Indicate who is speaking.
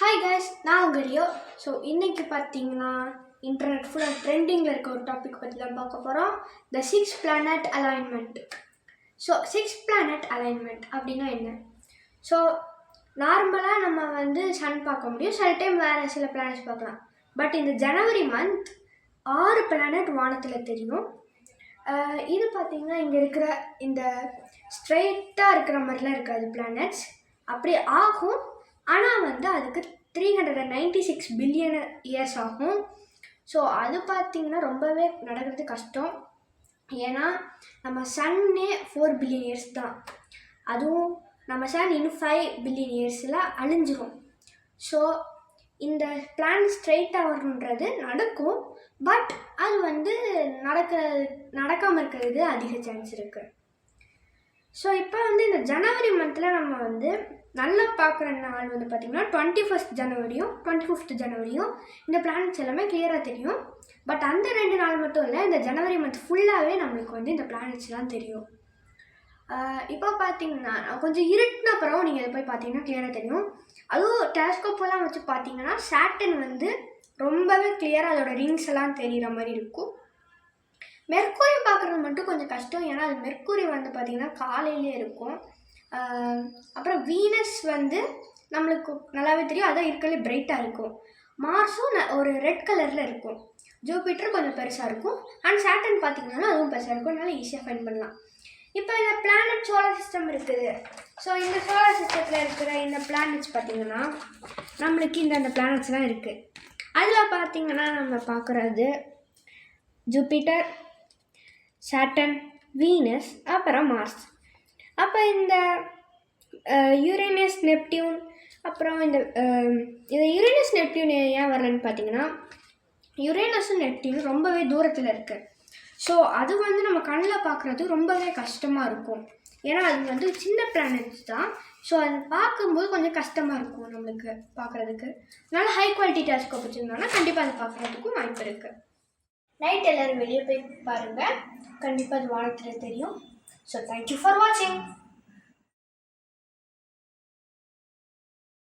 Speaker 1: Hi guys, நான் உங்கள் Rio. So இன்றைக்கி பார்த்தீங்கன்னா இன்டர்நெட் ஃபுல்லாக ட்ரெண்டிங்கில் இருக்க ஒரு டாபிக் பற்றி தான் பார்க்க போகிறோம். த 6 planet alignment. So 6 planet alignment அப்படின்னா என்ன? ஸோ நார்மலாக நம்ம சன் பார்க்க முடியும், சில டைம் வேறு சில பிளானட்ஸ் பார்க்கலாம். பட் இந்த ஜனவரி மந்த் 6 பிளானட் வானத்தில் தெரியும். இது பார்த்திங்கன்னா இங்கே இருக்கிற இந்த ஸ்ட்ரெயிட்டாக இருக்கிற மாதிரிலாம் இருக்காது பிளானட்ஸ், அப்படி ஆகும். ஆனால் அதுக்கு 396 பில்லியன் இயர்ஸ் ஆகும். ஸோ அது பார்த்திங்கன்னா ரொம்பவே நடக்கிறது கஷ்டம். ஏன்னா நம்ம சன்னே 4 பில்லியன் இயர்ஸ் தான். அதுவும் நம்ம சன் இன்னும் 5 பில்லியன் இயர்ஸில் அழிஞ்சிரும். ஸோ இந்த பிளான் ஸ்ட்ரெயிட்டாக வரணுன்றது நடக்கும். பட் அது நடக்காமல் இருக்கிறது அதிக சான்ஸ் இருக்குது. ஸோ இப்போ இந்த ஜனவரி மந்தில் நம்ம நல்லா பார்க்குற நாள் பார்த்திங்கன்னா 21st ஜனவரியும் 25th ஜனவரியும் இந்த பிளானட்ஸ் எல்லாமே கிளியராக தெரியும். பட் அந்த 2 நாள் மட்டும் இல்லை, இந்த ஜனவரி மந்த் ஃபுல்லாகவே நம்மளுக்கு இந்த பிளானட்ஸ்லாம் தெரியும். இப்போ பார்த்தீங்கன்னா கொஞ்சம் இருட்டின அப்புறம் நீங்கள் இதை போய் பார்த்தீங்கன்னா கிளியராக தெரியும். அதுவும் டெலஸ்கோப்பெல்லாம் வச்சு பார்த்தீங்கன்னா சாட்டர்ன் ரொம்பவே கிளியராக அதோட ரிங்ஸ் எல்லாம் தெரிகிற மாதிரி இருக்கும். மெர்க்குரி பார்க்குறது மட்டும் கொஞ்சம் கஷ்டம், ஏன்னா அது மெர்க்குரி பார்த்திங்கன்னா காலையிலே இருக்கும். அப்புறம் வீனஸ் நம்மளுக்கு நல்லாவே தெரியும், அதான் இருக்கிறதுலே பிரைட்டாக இருக்கும். மார்ஸும் ஒரு ரெட் கலரில் இருக்கும். ஜூபிட்டர் கொஞ்சம் பெருசாக இருக்கும். அண்ட் சாட்டர்ன் பார்த்திங்கன்னா அதுவும் பெருசாக இருக்கும், அதனால ஈஸியாக ஃபைண்ட் பண்ணலாம். இப்போ இந்த பிளானட் சோலார் சிஸ்டம் இருக்குது. ஸோ இந்த சோலார் சிஸ்டத்தில் இருக்கிற இந்த பிளானட்ஸ் பார்த்திங்கன்னா நம்மளுக்கு இந்த பிளானட்ஸ்லாம் இருக்குது. அதில் பார்த்திங்கன்னா நம்ம பார்க்குறது ஜூபிட்டர், சாட்டர்ன், வீனஸ், அப்புறம் மார்ஸ். அப்போ இந்த யுரேனஸ், நெப்டியூன், அப்புறம் இந்த யுரேனஸ் நெப்டியூன் ஏன் வரலன்னு பார்த்தீங்கன்னா யுரேனஸும் நெப்டியூனும் ரொம்பவே தூரத்தில் இருக்குது. ஸோ அது நம்ம கண்ணில் பார்க்குறது ரொம்பவே கஷ்டமாக இருக்கும். ஏன்னா அது சின்ன பிளானட்ஸ் தான். ஸோ அது பார்க்கும்போது கொஞ்சம் கஷ்டமாக இருக்கும் நம்மளுக்கு பார்க்குறதுக்கு. அதனால் ஹை குவாலிட்டி டெலஸ்கோப் வச்சுருந்தோம்னா கண்டிப்பாக அது பார்க்குறதுக்கும் வாய்ப்பு இருக்குது. நைட் எல்லோரும் வெளியே போய் பாருங்கள், கண்டிப்பாக அது வானத்தில் தெரியும். ஸோ தேங்க்யூ ஃபார் வாட்சிங்.